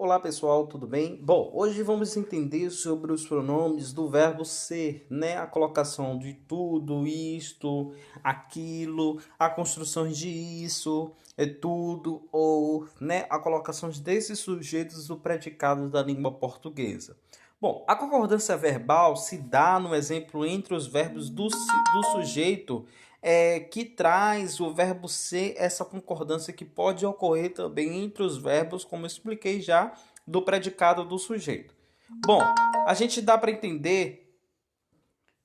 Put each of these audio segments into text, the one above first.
Olá pessoal, tudo bem? Bom, hoje vamos entender sobre os pronomes do verbo ser, né? A colocação de tudo, isto, aquilo, a construção de isso, é tudo, ou, né? A colocação desses sujeitos do predicado da língua portuguesa. Bom, a concordância verbal se dá no exemplo entre os verbos do sujeito que traz o verbo ser, essa concordância que pode ocorrer também entre os verbos, como eu expliquei já, do predicado do sujeito. Bom, a gente dá para entender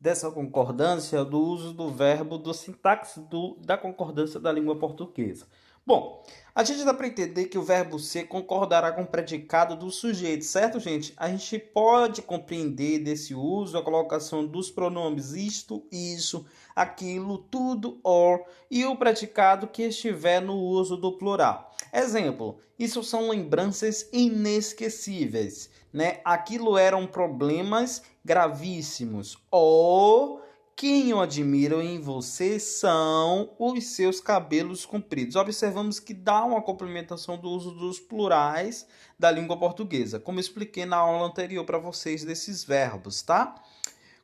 dessa concordância do uso do verbo, do sintaxe da concordância da língua portuguesa. Bom, a gente dá para entender que o verbo ser concordará com o predicado do sujeito, certo, gente? A gente pode compreender desse uso a colocação dos pronomes isto, isso, aquilo, tudo, or e o predicado que estiver no uso do plural. Exemplo, isso são lembranças inesquecíveis, né? Aquilo eram problemas gravíssimos. Ou quem eu admiro em você são os seus cabelos compridos. Observamos que dá uma complementação do uso dos plurais da língua portuguesa, como expliquei na aula anterior para vocês desses verbos, tá?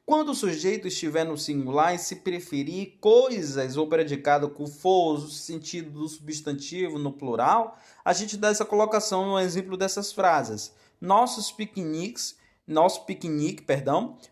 Quando o sujeito estiver no singular e se preferir coisas ou predicado com for, o sentido do substantivo no plural, a gente dá essa colocação no exemplo dessas frases. Nosso piquenique,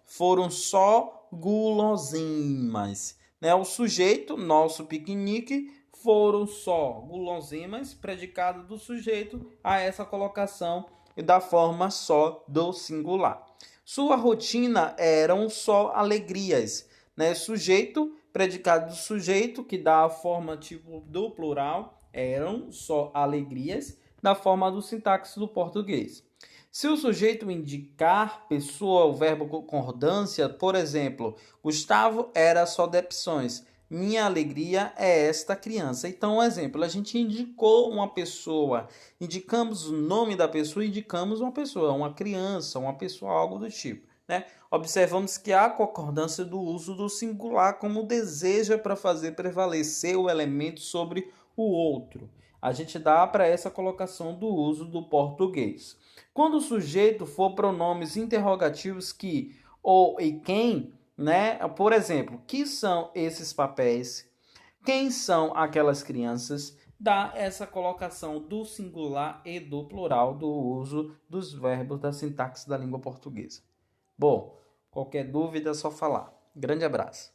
foram só guloseimas. Né? O sujeito, nosso piquenique, foram só guloseimas, predicado do sujeito a essa colocação da forma só do singular. Sua rotina eram só alegrias, né? Sujeito, predicado do sujeito, que dá a forma tipo do plural, eram só alegrias, da forma do sintaxe do português. Se o sujeito indicar pessoa, o verbo concordância, por exemplo, Gustavo era só decepções. Minha alegria é esta criança. Então, um exemplo, a gente indicou uma pessoa, indicamos o nome da pessoa, indicamos uma pessoa, uma criança, uma pessoa, algo do tipo. Né? Observamos que há concordância do uso do singular como deseja para fazer prevalecer o elemento sobre o outro. A gente dá para essa colocação do uso do português. Quando o sujeito for pronomes interrogativos que, ou e quem, né? Por exemplo, que são esses papéis? Quem são aquelas crianças? Dá essa colocação do singular e do plural do uso dos verbos da sintaxe da língua portuguesa. Bom, qualquer dúvida é só falar. Grande abraço.